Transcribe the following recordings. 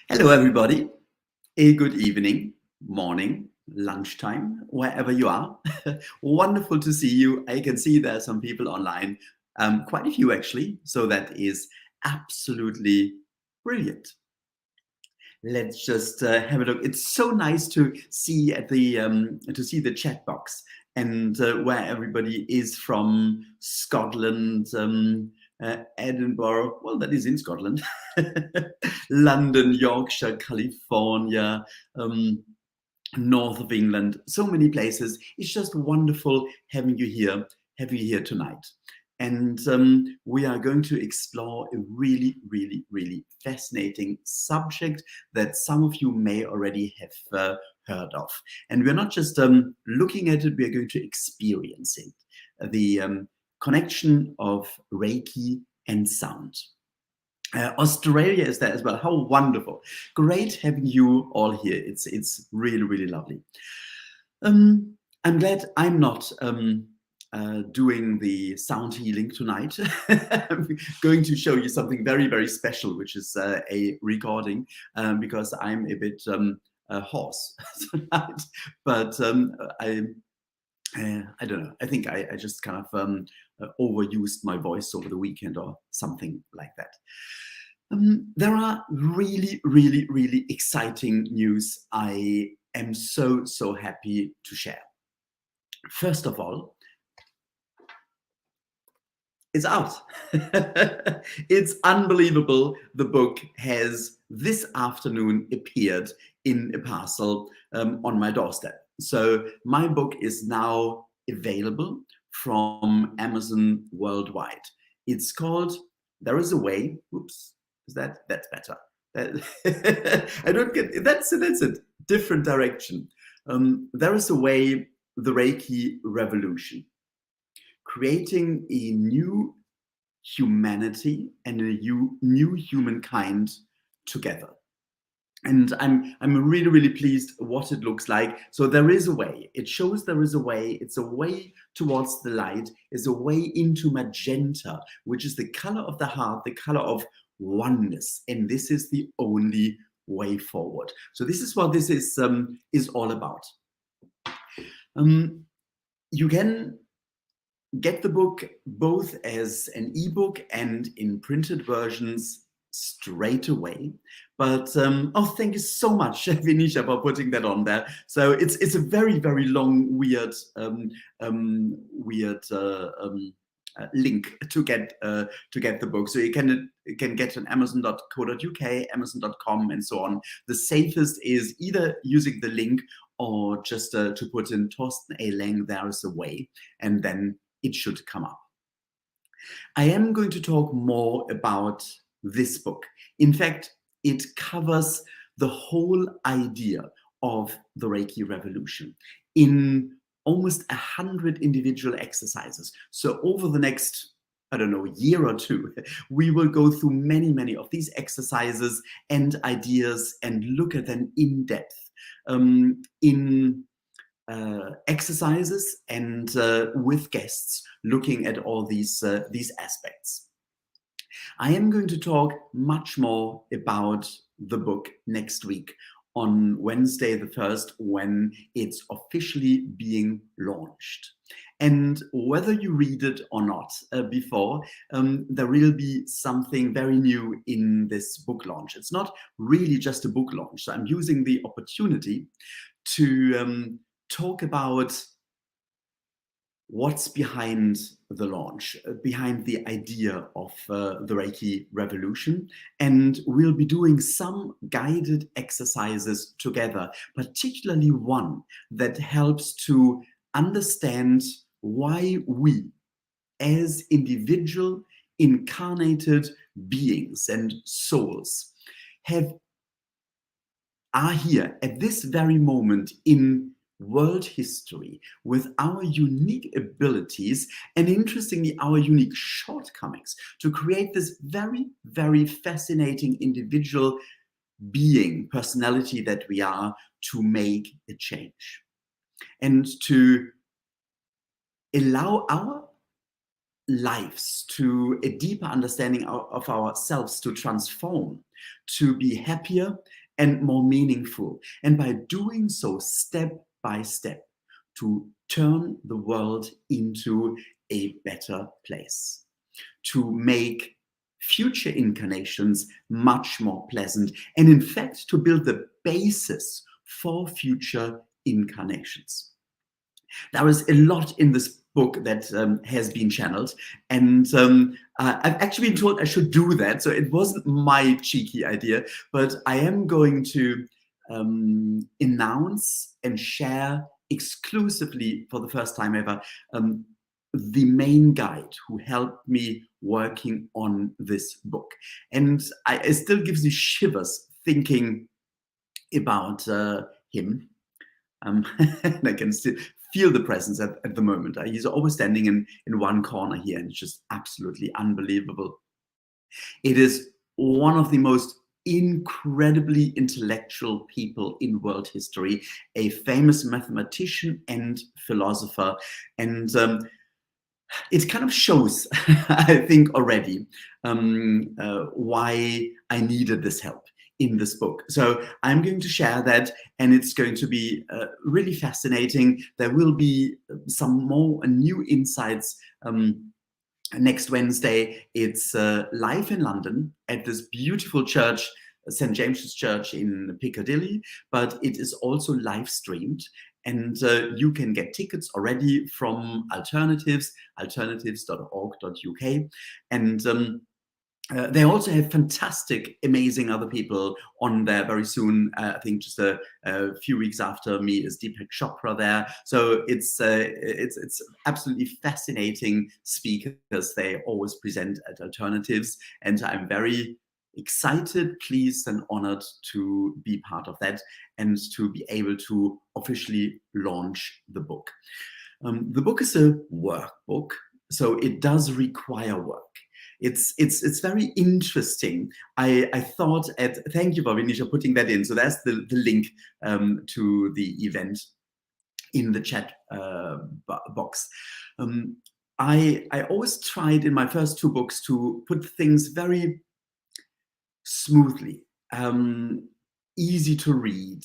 Hello, everybody. A good evening, morning, lunchtime, wherever you are. Wonderful to see you. I can see there are some people online, quite a few actually. So that is absolutely brilliant. Let's just have a look. It's so nice to see at the chat box and where everybody is from. Scotland, Edinburgh. Well, that is in Scotland. London, Yorkshire, California, north of England. So many places. It's just wonderful having you here tonight. And we are going to explore a really, really, really fascinating subject that some of you may already have heard of. And we're not just looking at it, we're going to experience it. The connection of Reiki and sound. Australia is there as well. How wonderful. Great having you all here. It's really, really lovely. I'm glad I'm not doing the sound healing tonight. I'm going to show you something very, very special, which is a recording, because I'm a bit hoarse tonight. But I don't know. I think I just kind of overused my voice over the weekend or something like that. There are really, really, really exciting news I am so happy to share. First of all, it's out. It's unbelievable. The book has this afternoon appeared in a parcel on my doorstep. So my book is now available from Amazon worldwide. It's called There Is a Way. Oops, that's better. I don't get that's it. Different direction. There is a way, the Reiki revolution. Creating a new humanity and a new humankind together. And I'm really, really pleased what it looks like. So there is a way. It shows there is a way. It's a way towards the light. It's a way into magenta, which is the color of the heart, the color of oneness. And this is the only way forward. So this is what this is all about. You can get the book both as an ebook and in printed versions straight away. But oh, thank you so much, Vinisha, for putting that on there. So it's a very, very long, weird link to get the book. So you can get on Amazon.co.uk, Amazon.com, and so on. The safest is either using the link or just to put in Torsten A. Lange, There Is a Way, and then it should come up. I am going to talk more about this book. In fact, it covers the whole idea of the Reiki revolution in almost 100 individual exercises. So over the next, I don't know, year or two, we will go through many of these exercises and ideas and look at them in depth in exercises and with guests looking at all these aspects. I am going to talk much more about the book next week on Wednesday the 1st, when it's officially being launched. And whether you read it or not before, there will be something very new in this book launch. It's not really just a book launch. So I'm using the opportunity to talk about what's behind the launch, behind the idea of the Reiki revolution. And we'll be doing some guided exercises together, particularly one that helps to understand why we, as individual incarnated beings and souls, are here at this very moment in world history with our unique abilities and, interestingly, our unique shortcomings to create this very, very fascinating individual being, personality that we are, to make a change and to allow our lives, to a deeper understanding of ourselves, to transform, to be happier and more meaningful. And by doing so, step by step, to turn the world into a better place, to make future incarnations much more pleasant, and in fact, to build the basis for future incarnations. There is a lot in this book that has been channeled, and I've actually been told I should do that, so it wasn't my cheeky idea, but I am going to announce and share exclusively for the first time ever the main guide who helped me working on this book. And it still gives me shivers thinking about him. And I can still feel the presence at the moment. He's always standing in one corner here, and it's just absolutely unbelievable. It is one of the most incredibly intellectual people in world history, a famous mathematician and philosopher. And it kind of shows, I think, already why I needed this help in this book. So I'm going to share that, and it's going to be really fascinating. There will be some more new insights next Wednesday. It's live in London at this beautiful church, St. James's Church in Piccadilly, but it is also live streamed. And you can get tickets already from alternatives.org.uk. And they also have fantastic, amazing other people on there very soon. I think just a few weeks after me is Deepak Chopra there. So it's absolutely fascinating speakers they always present at Alternatives. And I'm very excited, pleased, and honored to be part of that and to be able to officially launch the book. The book is a workbook, so it does require work. It's very interesting. I thought thank you, Bhavinisha, putting that in. So that's the link to the event in the chat box. I always tried in my first two books to put things very smoothly, easy to read,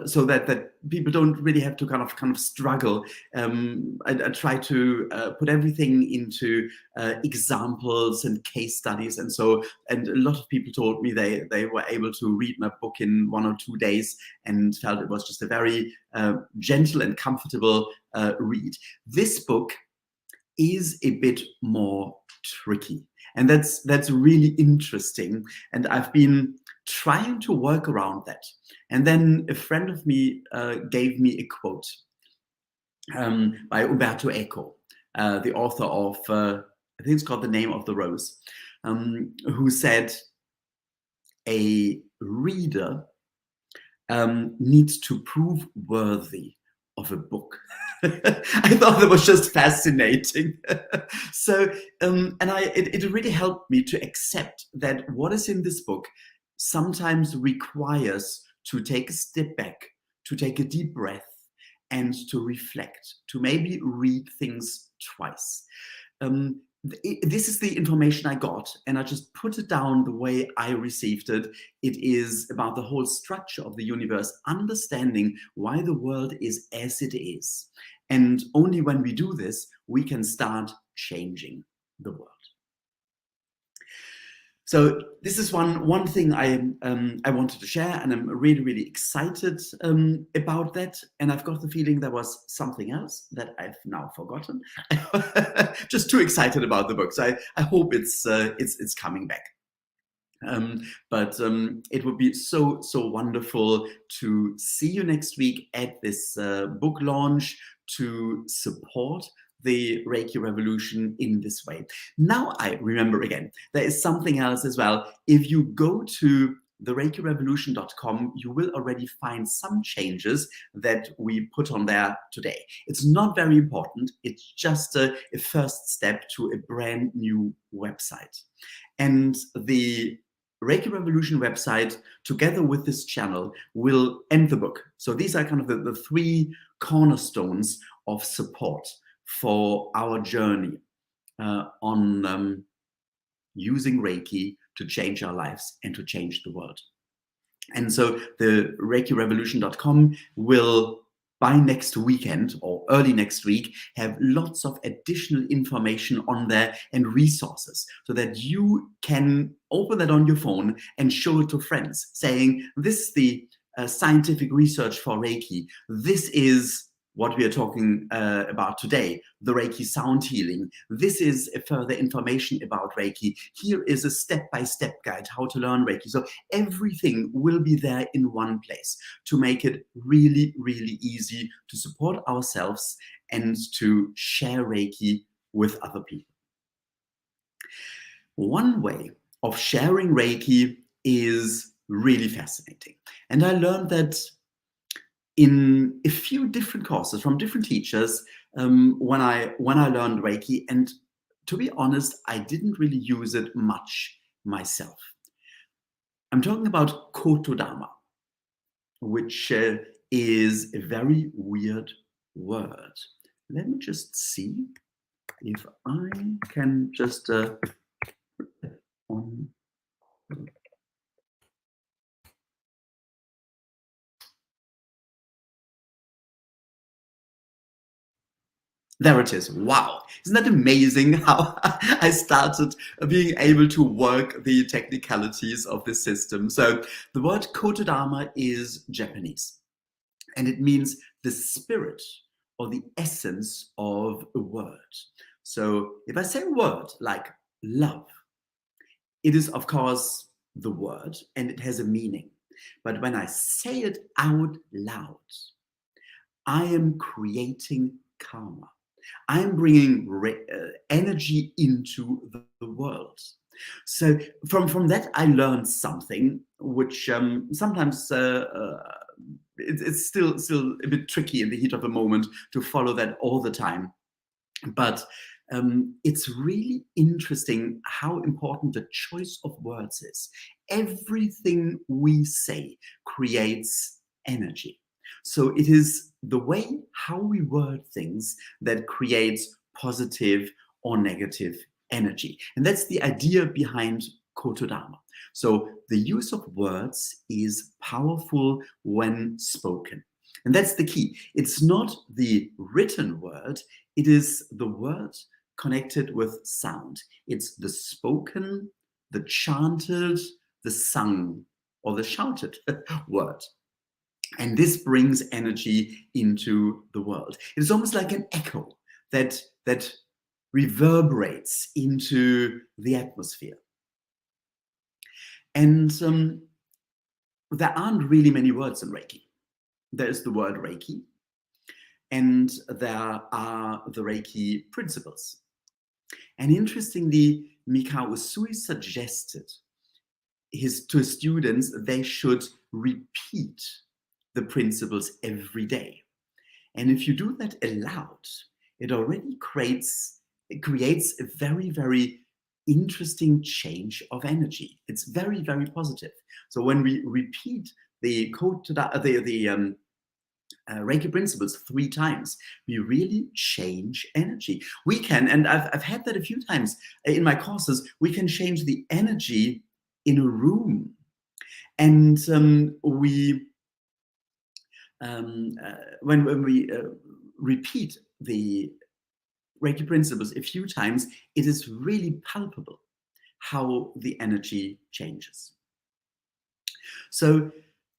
so that people don't really have to kind of struggle. I try to put everything into examples and case studies, and a lot of people told me they were able to read my book in 1 or 2 days and felt it was just a very gentle and comfortable read. This book is a bit more tricky, and that's really interesting, and I've been trying to work around that. And then a friend of me gave me a quote by Umberto Eco, the author of I think it's called The Name of the Rose, who said, a reader needs to prove worthy of a book. I thought that was just fascinating. So, it really helped me to accept that what is in this book sometimes requires to take a step back, to take a deep breath, and to reflect, to maybe read things twice. This is the information I got, and I just put it down the way I received it. It is about the whole structure of the universe, understanding why the world is as it is. And only when we do this, we can start changing the world. So this is one thing I wanted to share, and I'm really, really excited about that. And I've got the feeling there was something else that I've now forgotten. Just too excited about the book, so I hope it's coming back. But it would be so wonderful to see you next week at this book launch, to support the Reiki revolution in this way. Now I remember again, there is something else as well. If you go to thereikirevolution.com, you will already find some changes that we put on there today. It's not very important. It's just a first step to a brand new website. And the Reiki Revolution website, together with this channel, will end the book. So these are kind of the three cornerstones of support for our journey. on using Reiki to change our lives and to change the world. And so the ReikiRevolution.com will, by next weekend or early next week, have lots of additional information on there and resources so that you can open that on your phone and show it to friends, saying, this is the scientific research for Reiki. This is what we are talking about today, the Reiki sound healing. This is further information about Reiki. Here is a step-by-step guide how to learn Reiki. So everything will be there in one place to make it really, really easy to support ourselves and to share Reiki with other people. One way of sharing Reiki is really fascinating. And I learned that in a few different courses from different teachers when I learned Reiki, and to be honest, I didn't really use it much myself. I'm talking about Kotodama, which is a very weird word. Let me just see if I can just on. There it is. Wow. Isn't that amazing how I started being able to work the technicalities of this system? So the word Kotodama is Japanese, and it means the spirit or the essence of a word. So if I say a word like love, it is, of course, the word, and it has a meaning. But when I say it out loud, I am creating karma. I'm bringing energy into the world. So from that, I learned something which sometimes it's still a bit tricky in the heat of the moment to follow that all the time. But it's really interesting how important the choice of words is. Everything we say creates energy. So it is the way how we word things that creates positive or negative energy. And that's the idea behind Kotodama. So the use of words is powerful when spoken. And that's the key. It's not the written word, it is the word connected with sound. It's the spoken, the chanted, the sung, or the shouted word. And this brings energy into the world. It's almost like an echo that reverberates into the atmosphere. And there aren't really many words in Reiki. There's the word Reiki, and there are the Reiki principles. And interestingly, Mikao Usui suggested to his students they should repeat the principles every day. And if you do that aloud, it already creates a very, very interesting change of energy. It's very, very positive. So when we repeat the Reiki principles 3 times, we really change energy. We can, and I've had that a few times in my courses, we can change the energy in a room. And when we repeat the Reiki principles a few times, it is really palpable how the energy changes. So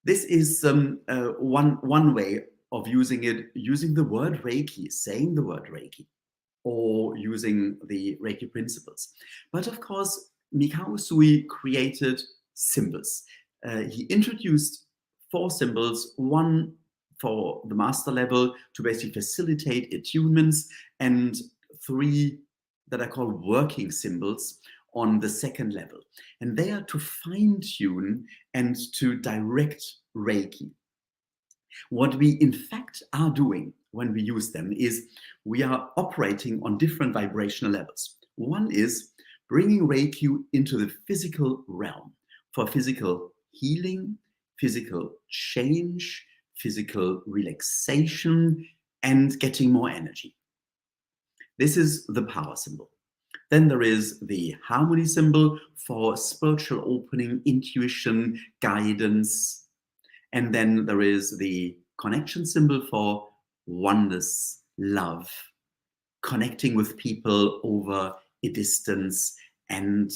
this is one way of using it, using the word Reiki, saying the word Reiki, or using the Reiki principles. But of course, Mikao Usui created symbols. He introduced 4 symbols, one for the master level to basically facilitate attunements, and 3 that are called working symbols on the 2nd level. And they are to fine-tune and to direct Reiki. What we in fact are doing when we use them is we are operating on different vibrational levels. One is bringing Reiki into the physical realm for physical healing, physical change, physical relaxation, and getting more energy. This is the power symbol. Then there is the harmony symbol for spiritual opening, intuition, guidance. And then there is the connection symbol for oneness, love, connecting with people over a distance, and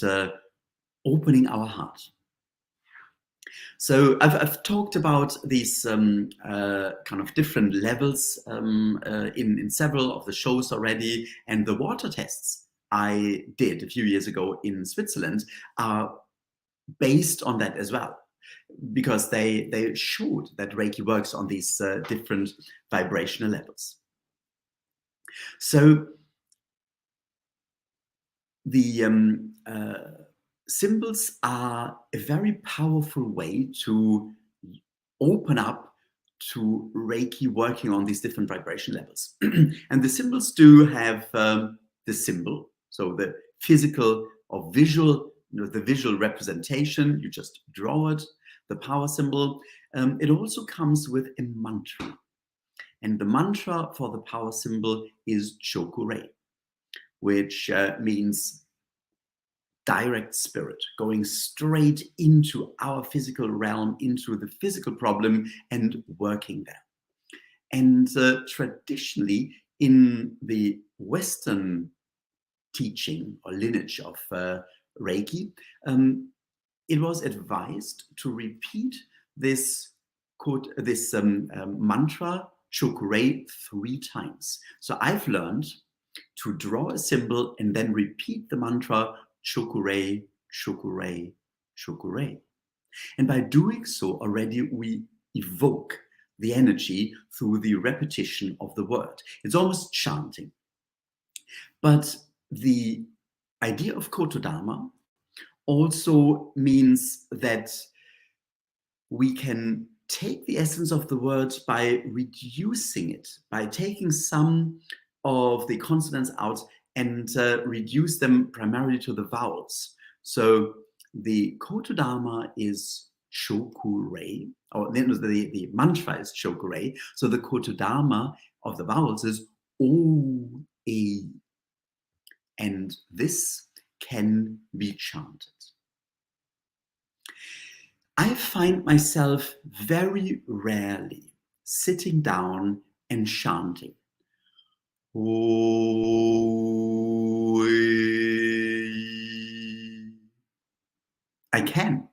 opening our heart. So I've talked about these kind of different levels in several of the shows already, and the water tests I did a few years ago in Switzerland are based on that as well, because they showed that Reiki works on these different vibrational levels. So the symbols are a very powerful way to open up to Reiki working on these different vibration levels. And the symbols do have the symbol, so the physical or visual, the visual representation, you just draw it, the power symbol. It also comes with a mantra. And the mantra for the power symbol is Chokurei, which means direct spirit, going straight into our physical realm, into the physical problem, and working there. And traditionally, in the Western teaching or lineage of Reiki, it was advised to repeat this mantra Chokurei 3 times. So I've learned to draw a symbol and then repeat the mantra Chokurei, Chokurei, Chokurei. And by doing so already, we evoke the energy through the repetition of the word. It's almost chanting. But the idea of Kotodama also means that we can take the essence of the word by reducing it, by taking some of the consonants out and reduce them primarily to the vowels. So the Kotodama is Chokurei, or the mantra is Chokurei. So the Kotodama of the vowels is O, E. And this can be chanted. I find myself very rarely sitting down and chanting. I can.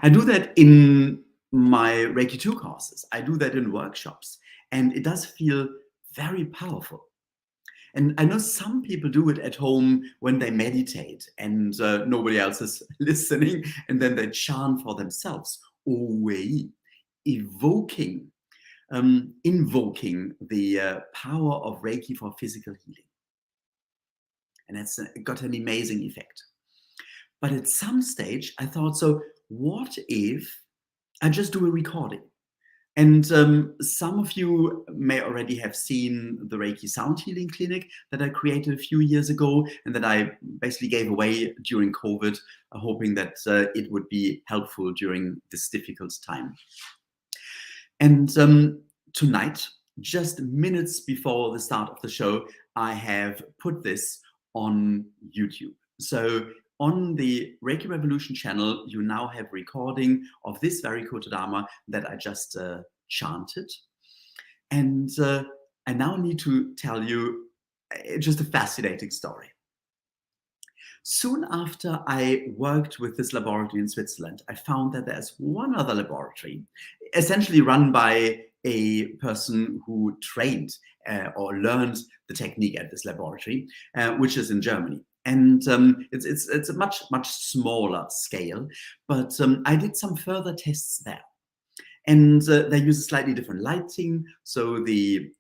I do that in my Reiki 2 courses. I do that in workshops, and it does feel very powerful. And I know some people do it at home when they meditate and nobody else is listening, and then they chant for themselves, Oei, invoking the power of Reiki for physical healing. And it's got an amazing effect. But at some stage, I thought, so what if I just do a recording? And some of you may already have seen the Reiki Sound Healing Clinic that I created a few years ago and that I basically gave away during COVID, hoping that it would be helpful during this difficult time. And tonight, just minutes before the start of the show, I have put this on YouTube. So on the Reiki Revolution channel, you now have recording of this very Kotodama that I just chanted. And I now need to tell you just a fascinating story. Soon after I worked with this laboratory in Switzerland, I found that there's one other laboratory, essentially run by a person who trained or learned the technique at this laboratory, which is in Germany. And it's a much smaller scale, but I did some further tests there. And they use a slightly different lighting, so the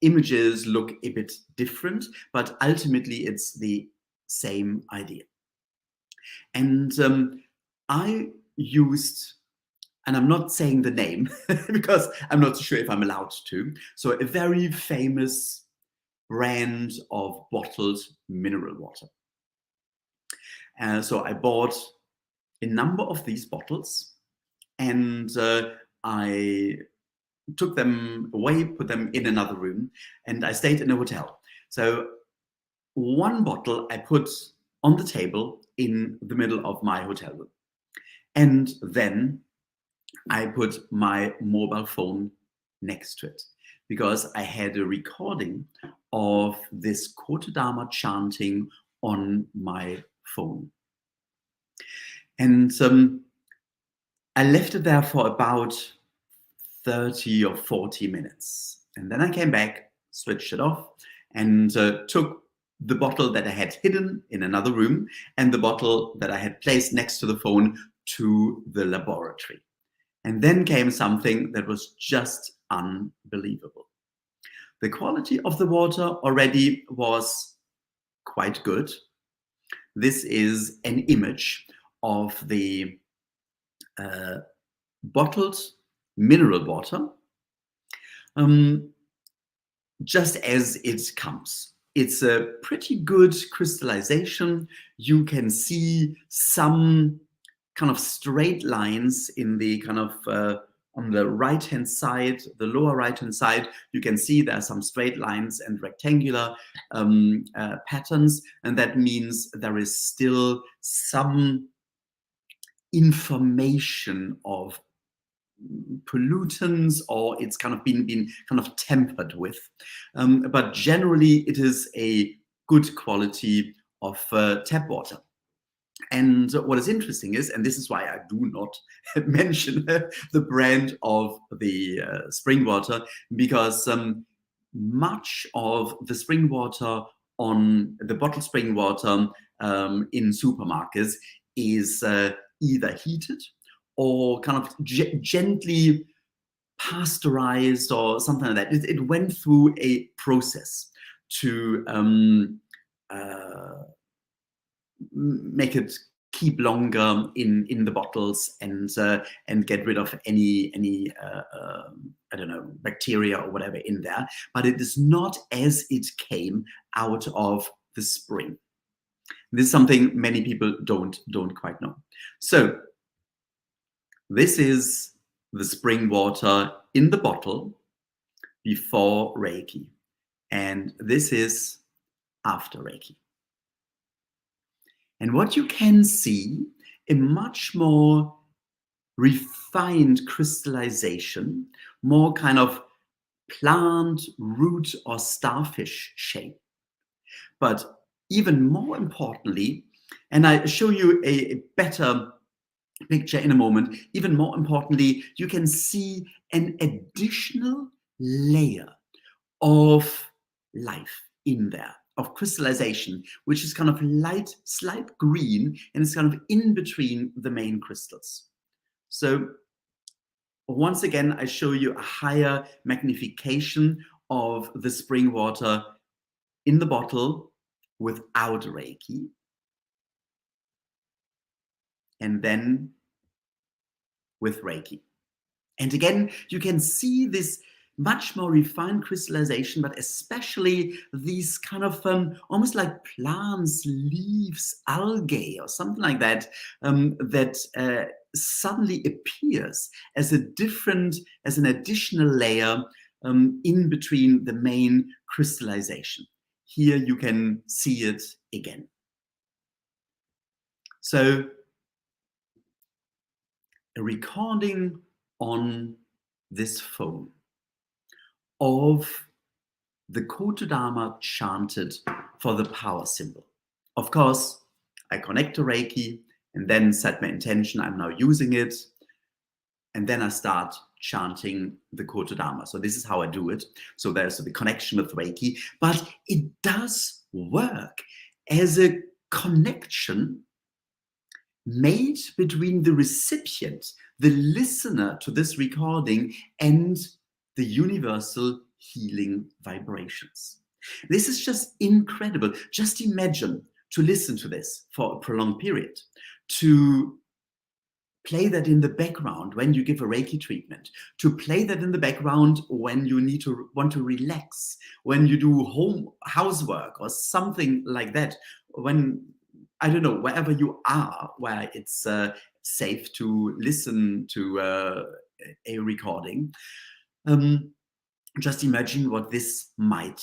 images look a bit different, but ultimately it's the same idea. And I used, and I'm not saying the name because I'm not sure if I'm allowed to, so a very famous brand of bottled mineral water. So I bought a number of these bottles and I took them away, put them in another room, and I stayed in a hotel. So one bottle I put on the table in the middle of my hotel room. And then I put my mobile phone next to it because I had a recording of this Kotodama chanting on my phone. And I left it there for about 30 or 40 minutes. And then I came back, switched it off, and took the bottle that I had hidden in another room and the bottle that I had placed next to the phone to the laboratory. And then came something that was just unbelievable. The quality of the water already was quite good. This is an image of the bottled mineral water, just as it comes. It's a pretty good crystallization. You can see some kind of straight lines in the kind of on the right hand side, the lower right hand side, you can see there are some straight lines and rectangular patterns, and that means there is still some information of pollutants, or it's kind of been kind of tempered with, but generally it is a good quality of tap water. And what is interesting is, and this is why I do not mention the brand of the spring water, because much of the spring water on the bottled spring water in supermarkets is either heated or kind of gently pasteurized or something like that. It went through a process to make it keep longer in the bottles and get rid of any I don't know, bacteria or whatever in there. But it is not as it came out of the spring. This is something many people don't quite know. So this is the spring water in the bottle before Reiki, and this is after Reiki. And what you can see, a much more refined crystallization, more kind of plant, root, or starfish shape. But even more importantly, and I show you a better picture in a moment, even more importantly, you can see an additional layer of life in there, of crystallization, which is kind of light, slight green, and it's kind of in between the main crystals. So once again, I show you a higher magnification of the spring water in the bottle without Reiki. And then with Reiki. And again, you can see this much more refined crystallization, but especially these kind of almost like plants, leaves, algae, or something like that, that suddenly appears as an additional layer in between the main crystallization. Here you can see it again. So a recording on this phone of the Kotodama chanted for the power symbol. Of course, I connect to Reiki and then set my intention, I'm now using it, and then I start chanting the Kotodama. So this is how I do it. So there's the connection with Reiki, but it does work as a connection made between the recipient, the listener to this recording, and the universal healing vibrations. This is just incredible. Just imagine to listen to this for a prolonged period, to play that in the background when you give a Reiki treatment, to play that in the background when you want to relax, when you do housework or something like that, when, I don't know, wherever you are, where it's safe to listen to a recording. Just imagine what this might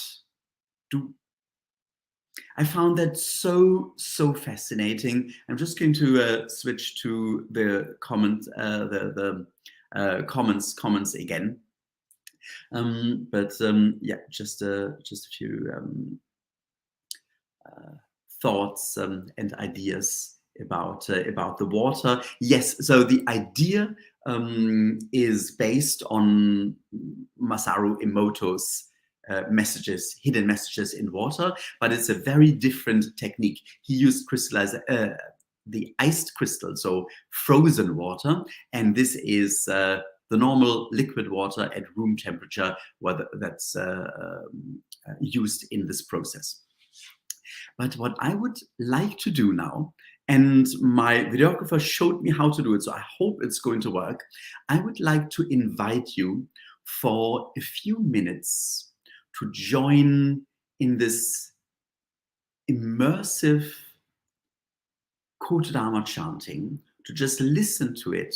do. I found that so fascinating. I'm just going to switch to the comments again. Yeah, just a few thoughts and ideas about the water. Yes, so the idea is based on Masaru Emoto's hidden messages in water, but it's a very different technique. He used the iced crystal, so frozen water, and this is the normal liquid water at room temperature, that's used in this process. But what I would like to do now, and my videographer showed me how to do it, so I hope it's going to work. I would like to invite you for a few minutes to join in this immersive Kotodama chanting, to just listen to it.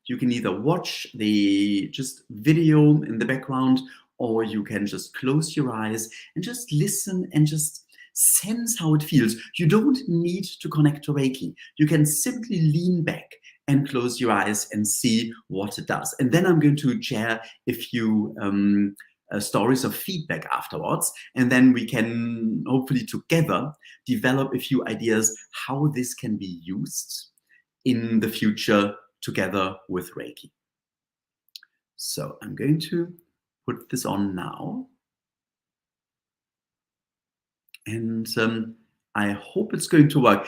You can either watch the just video in the background, or you can just close your eyes and just listen and just sense how it feels. You don't need to connect to Reiki. You can simply lean back and close your eyes and see what it does. And then I'm going to share a few stories of feedback afterwards, and then we can hopefully together develop a few ideas how this can be used in the future together with Reiki. So I'm going to put this on now, and I hope it's going to work.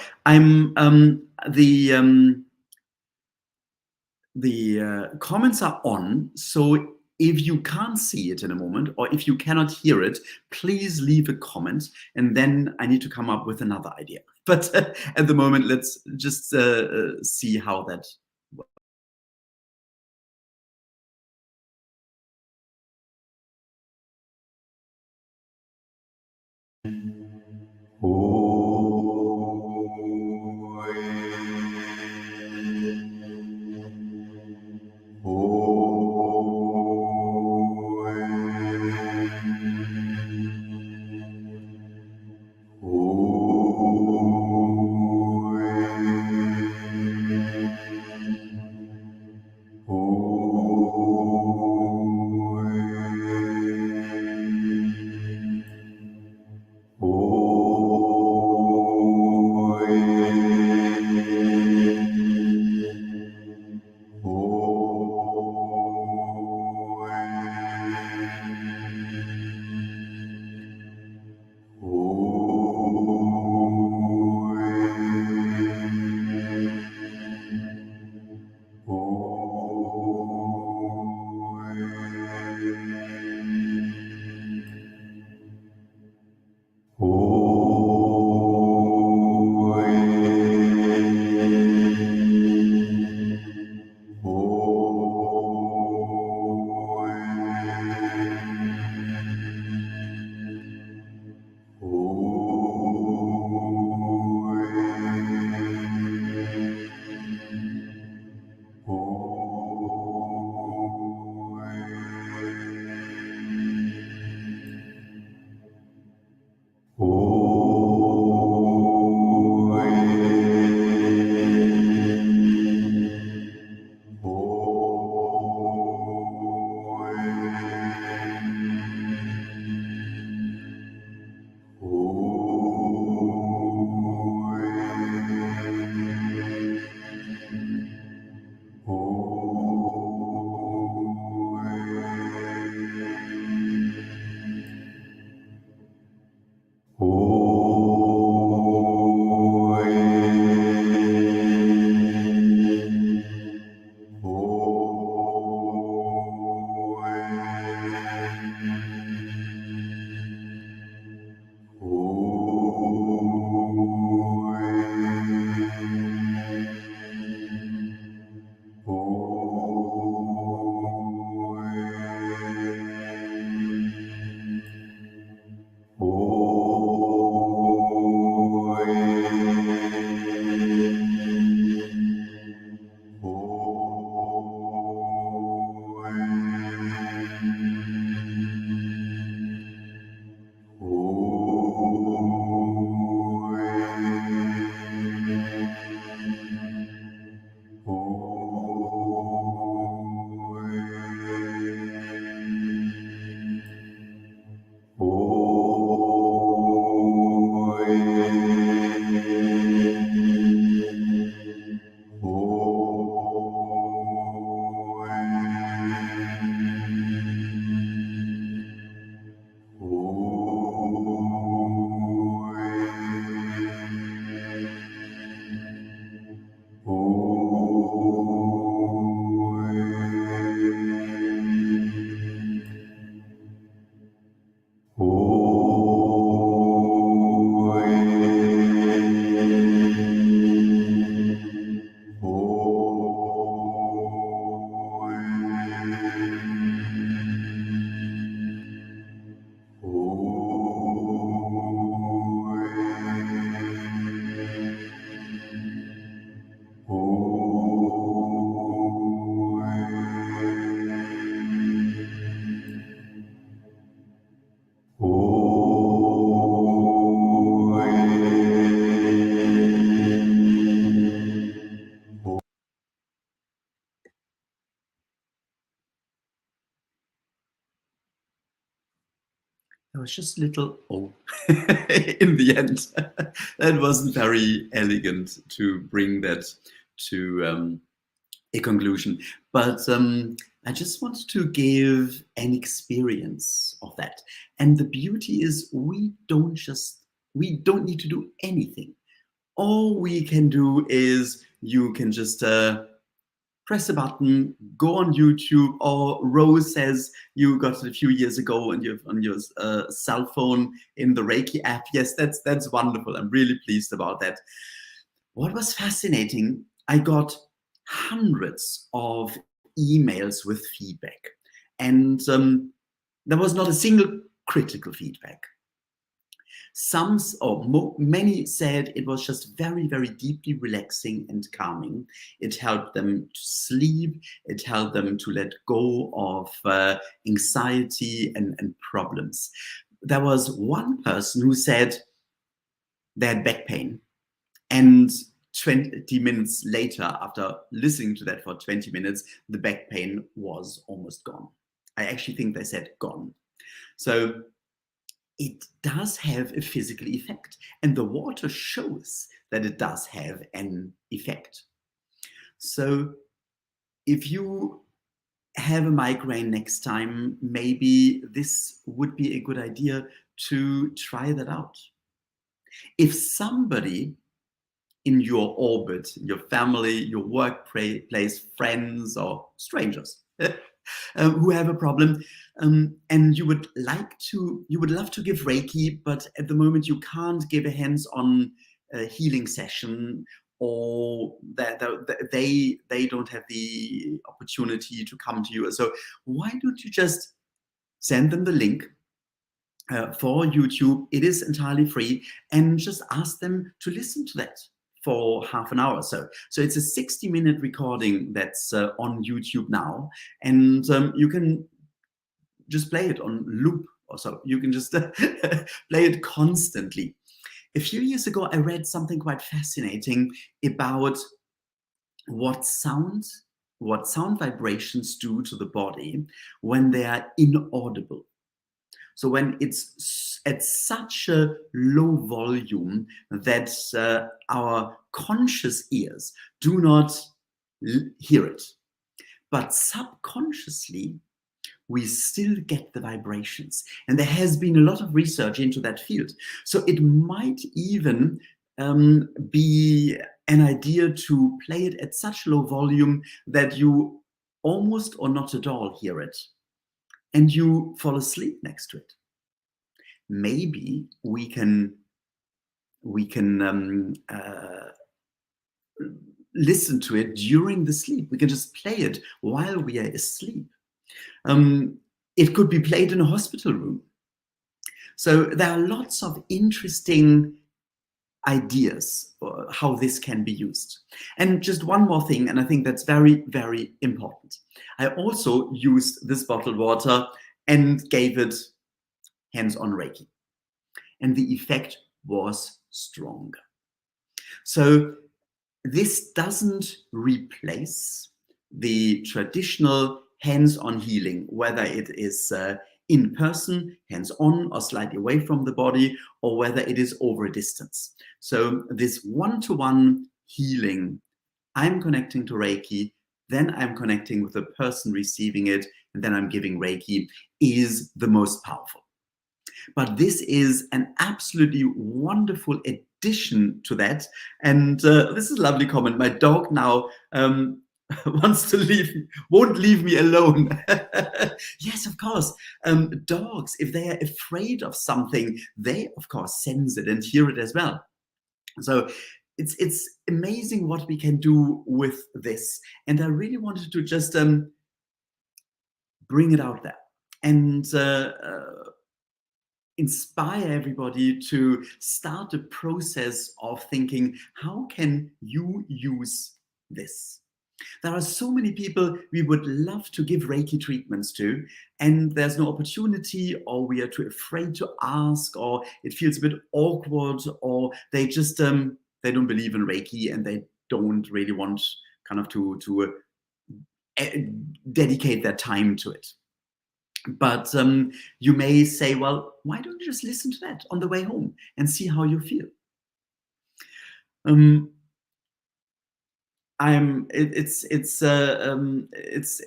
The comments are on, so if you can't see it in a moment, or if you cannot hear it, please leave a comment, and then I need to come up with another idea. But at the moment, let's just see how that works. There was just little oh in the end. That wasn't very elegant to bring that to a conclusion. But I just wanted to give an experience of that. And the beauty is we don't need to do anything. All we can do is you can just press a button, go on YouTube, or Rose says you got it a few years ago and you're on your cell phone in the Reiki app. Yes, that's wonderful. I'm really pleased about that. What was fascinating, I got hundreds of emails with feedback, and there was not a single critical feedback. Many said it was just very, very deeply relaxing and calming. It helped them to sleep. It helped them to let go of anxiety and problems. There was one person who said they had back pain, and 20 minutes later, after listening to that for 20 minutes, the back pain was almost gone. I actually think they said gone. So it does have a physical effect, and the water shows that it does have an effect. So if you have a migraine next time, maybe this would be a good idea to try that out. If somebody in your orbit, your family, your workplace, friends, or strangers who have a problem, and you would love to give Reiki, but at the moment you can't give a hands-on healing session, or that they don't have the opportunity to come to you. So why don't you just send them the link for YouTube? It is entirely free, and just ask them to listen to that for half an hour or so. So it's a 60-minute recording that's on YouTube now, and you can just play it on loop or so. You can just play it constantly. A few years ago, I read something quite fascinating about what sound vibrations do to the body when they are inaudible. So when it's at such a low volume that our conscious ears do not hear it, but subconsciously we still get the vibrations. And there has been a lot of research into that field. So it might even be an idea to play it at such low volume that you almost or not at all hear it, and you fall asleep next to it. Maybe we can listen to it during the sleep. We can just play it while we are asleep. It could be played in a hospital room. So there are lots of interesting ideas how this can be used. And just one more thing, and I think that's very, very important. I also used this bottled water and gave it hands-on Reiki, and the effect was strong. So this doesn't replace the traditional hands-on healing, whether it is in person, hands-on, or slightly away from the body, or whether it is over a distance. So this one-to-one healing, I'm connecting to Reiki, then I'm connecting with the person receiving it, and then I'm giving Reiki, is the most powerful. But this is an absolutely wonderful addition to that. And this is a lovely comment. My dog now wants to won't leave me alone. Yes, of course. Dogs, if they are afraid of something, they of course sense it and hear it as well. So it's amazing what we can do with this. And I really wanted to just bring it out there and inspire everybody to start a process of thinking, how can you use this? There are so many people we would love to give Reiki treatments to, and there's no opportunity, or we are too afraid to ask, or it feels a bit awkward, or they just they don't believe in Reiki and they don't really want kind of to dedicate their time to it. But you may say, well, why don't you just listen to that on the way home and see how you feel? Um, it's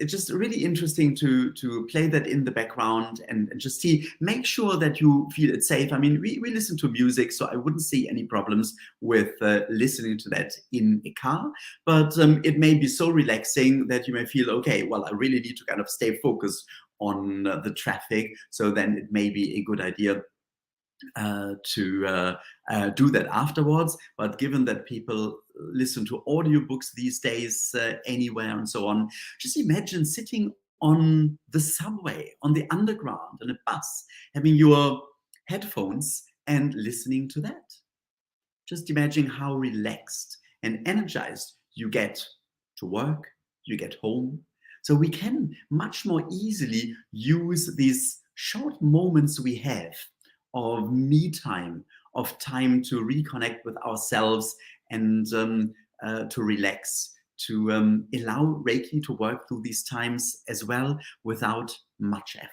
just really interesting to play that in the background and just see, make sure that you feel it's safe. I mean, we listen to music, so I wouldn't see any problems with listening to that in a car, but it may be so relaxing that you may feel, okay, well, I really need to kind of stay focused on the traffic, so then it may be a good idea to do that afterwards. But given that people listen to audiobooks these days anywhere and so on, just imagine sitting on the subway, on the underground, on a bus, having your headphones and listening to that. Just imagine how relaxed and energized you get to work, you get home. So we can much more easily use these short moments we have of me time, of time to reconnect with ourselves and to relax, to allow Reiki to work through these times as well without much effort.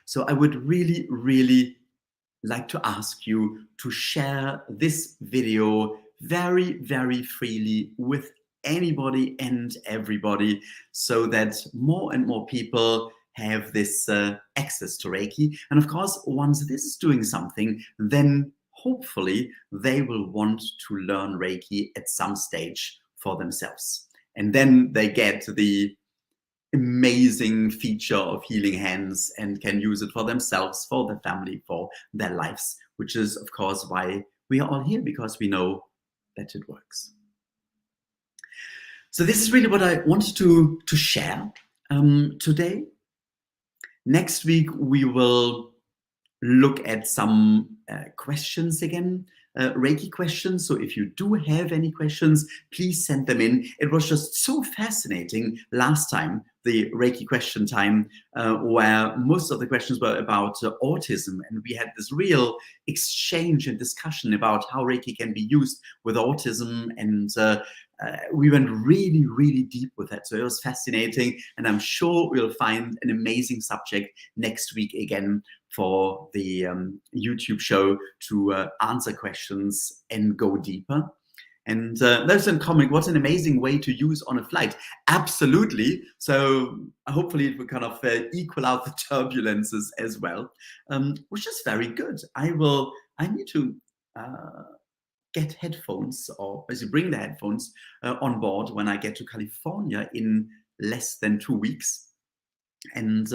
So I would really, really like to ask you to share this video very, very freely with anybody and everybody, so that more and more people have this access to Reiki. And of course, once this is doing something, then hopefully they will want to learn Reiki at some stage for themselves. And then they get the amazing feature of healing hands and can use it for themselves, for their family, for their lives, which is, of course, why we are all here, because we know that it works. So this is really what I wanted to share today. Next week, we will look at some questions again, Reiki questions. So if you do have any questions, please send them in. It was just so fascinating last time, the Reiki question time, where most of the questions were about autism. And we had this real exchange and discussion about how Reiki can be used with autism. And we went really, really deep with that. So it was fascinating. And I'm sure we'll find an amazing subject next week again for the YouTube show to answer questions and go deeper. And there's a comment, what an amazing way to use on a flight. Absolutely. So hopefully it will kind of equal out the turbulences as well, which is very good. I need to get headphones, or basically bring the headphones on board when I get to California in less than 2 weeks, and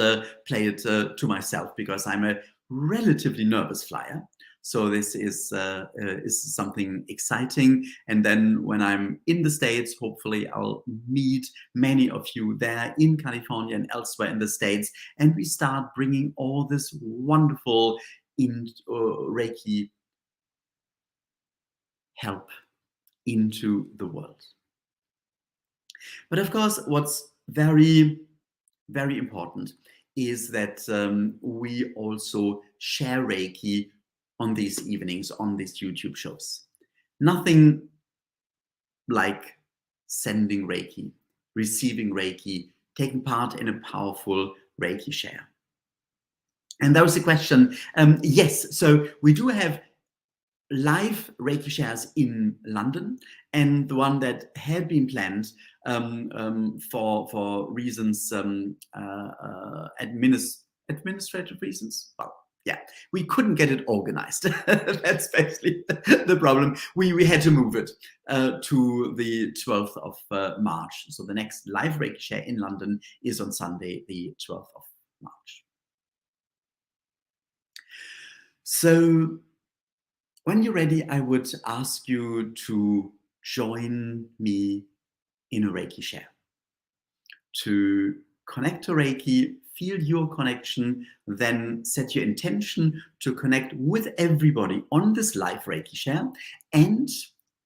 play it to myself, because I'm a relatively nervous flyer. So this is something exciting. And then when I'm in the States, hopefully I'll meet many of you there in California and elsewhere in the States, and we start bringing all this wonderful Reiki help into the world. But of course, what's very, very important is that we also share Reiki on these evenings, on these YouTube shows. Nothing like sending Reiki, receiving Reiki, taking part in a powerful Reiki share. And that was the question. Yes, so we do have live Reiki shares in London, and the one that had been planned for reasons, administrative reasons. Well, yeah, we couldn't get it organized. That's basically the problem. We had to move it to the 12th of March. So the next live Reiki share in London is on Sunday, the 12th of March. So when you're ready, I would ask you to join me in a Reiki share. To connect to Reiki, feel your connection, then set your intention to connect with everybody on this live Reiki share and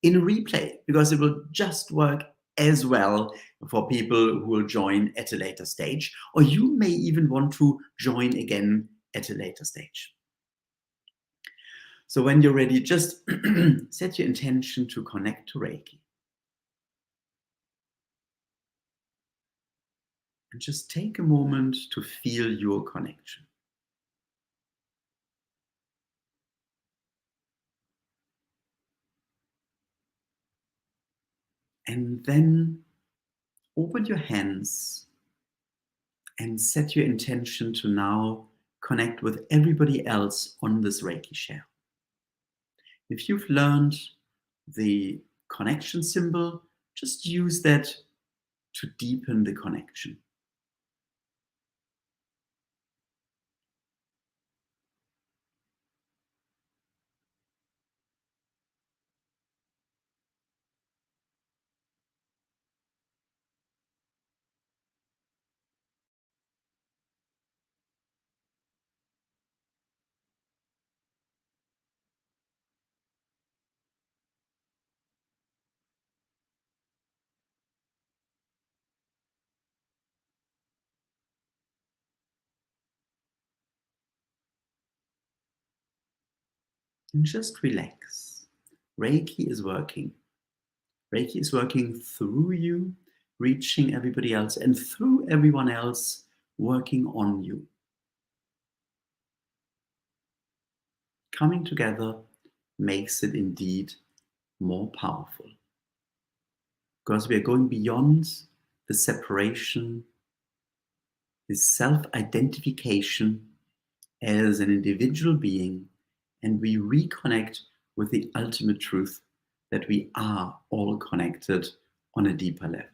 in a replay, because it will just work as well for people who will join at a later stage, or you may even want to join again at a later stage. So when you're ready, just set your intention to connect to Reiki. And just take a moment to feel your connection. And then open your hands and set your intention to now connect with everybody else on this Reiki share. If you've learned the connection symbol, just use that to deepen the connection. And just relax. Reiki is working. Reiki is working through you, reaching everybody else, and through everyone else, working on you. Coming together makes it indeed more powerful because we are going beyond the separation, the self identification as an individual being, and we reconnect with the ultimate truth that we are all connected on a deeper level.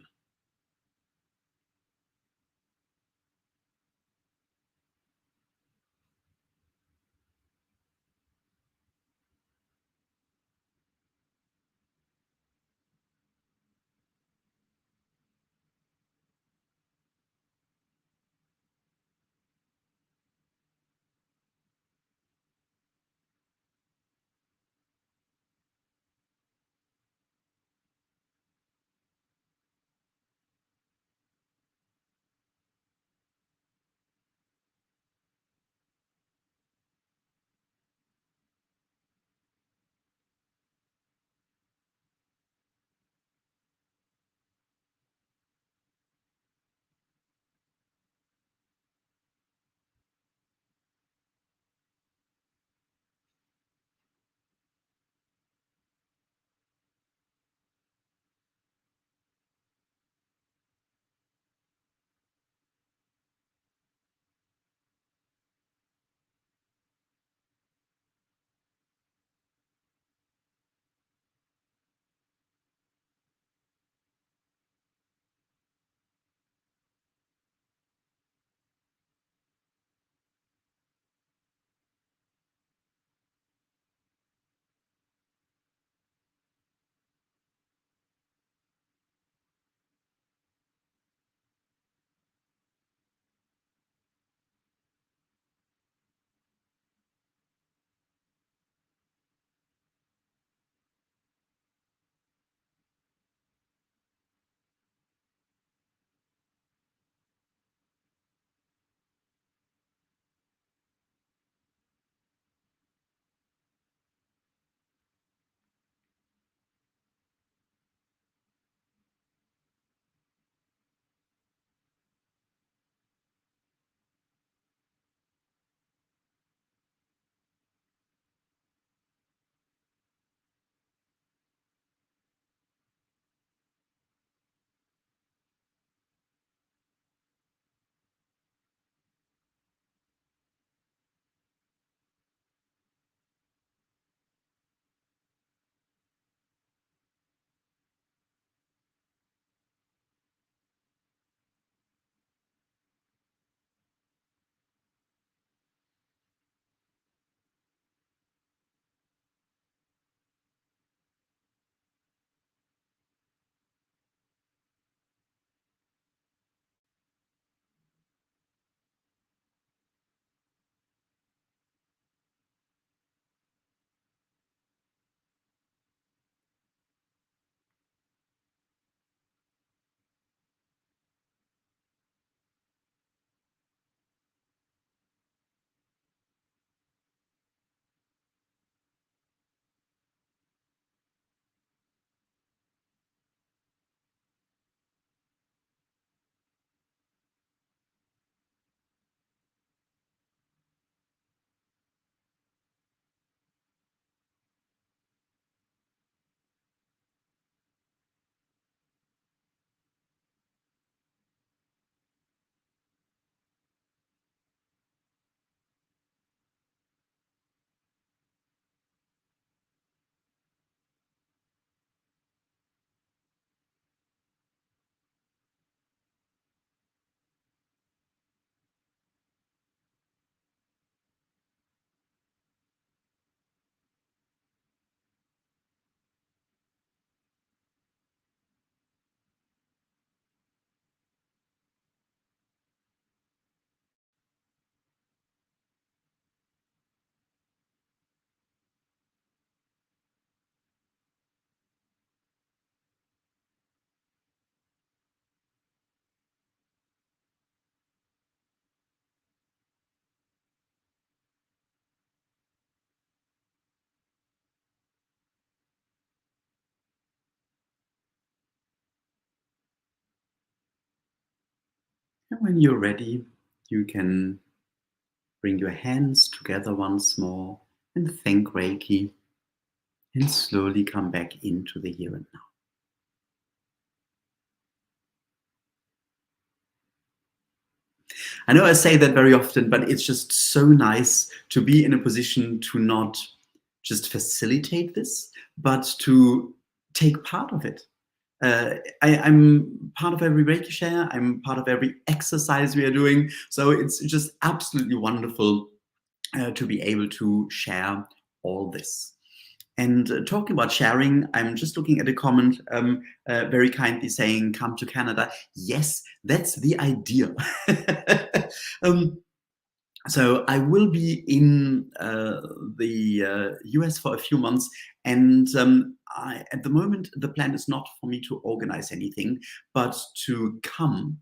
And when you're ready, you can bring your hands together once more and thank Reiki and slowly come back into the here and now. I know I say that very often, but it's just so nice to be in a position to not just facilitate this, but to take part of it. I'm part of every Reiki share. I'm part of every exercise we are doing. So it's just absolutely wonderful to be able to share all this. And talking about sharing, I'm just looking at a comment very kindly saying, come to Canada. Yes, that's the idea. So I will be in the US for a few months, and at the moment, the plan is not for me to organize anything, but to come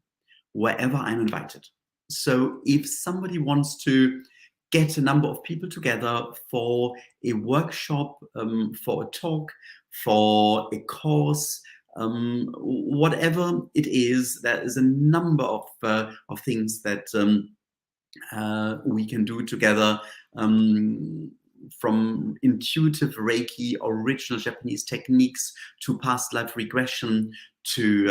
wherever I'm invited. So if somebody wants to get a number of people together for a workshop, for a talk, for a course, whatever it is, there is a number of things that we can do together, from intuitive Reiki, original Japanese techniques, to past life regression, to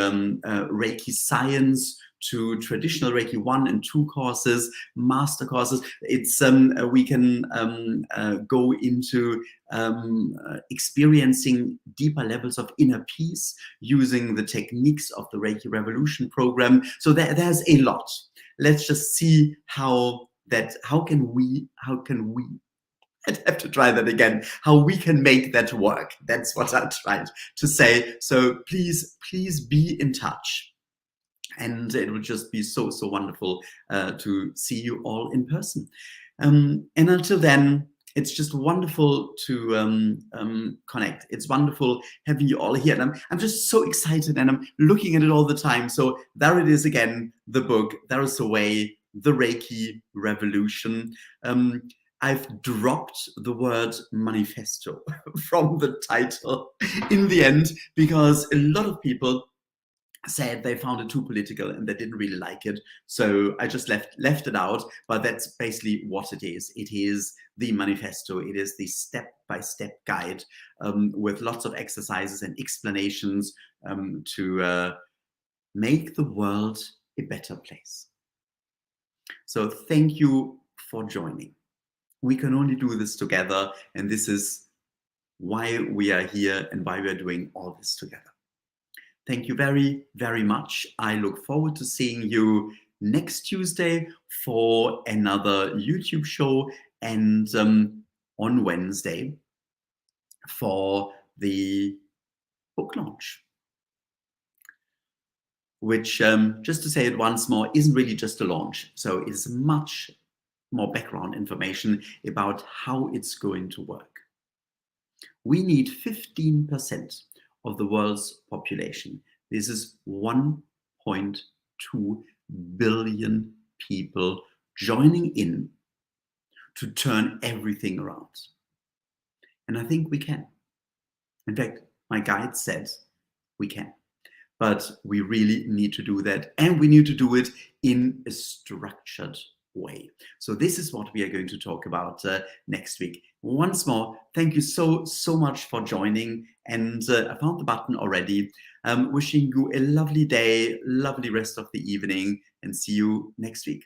Reiki science, to traditional Reiki 1 and 2 courses, master courses. It's we can go into experiencing deeper levels of inner peace using the techniques of the Reiki Revolution program. So there's a lot. Let's just see how can we I'd have to try that again, how we can make that work. That's what I tried to say. So please be in touch. And it would just be so wonderful to see you all in person. And until then, it's just wonderful to connect. It's wonderful having you all here. And I'm just so excited, and I'm looking at it all the time. So there it is again, the book, There is a Way, the Reiki Revolution. I've dropped the word manifesto from the title in the end, because a lot of people said they found it too political and they didn't really like it. So I just left it out, but that's basically what it is. It is the manifesto. It is the step-by-step guide with lots of exercises and explanations to make the world a better place. So thank you for joining. We can only do this together, and this is why we are here and why we are doing all this together. Thank you very, very much. I look forward to seeing you next Tuesday for another YouTube show, and on Wednesday for the book launch, which, just to say it once more, isn't really just a launch. So it's much more background information about how it's going to work. We need 15% of the world's population. This is 1.2 billion people joining in to turn everything around. And I think we can. In fact, my guide said we can. But we really need to do that, and we need to do it in a structured way. So this is what we are going to talk about next week. Once more, thank you so much for joining, and I found the button already. Wishing you a lovely day, lovely rest of the evening, and see you next week.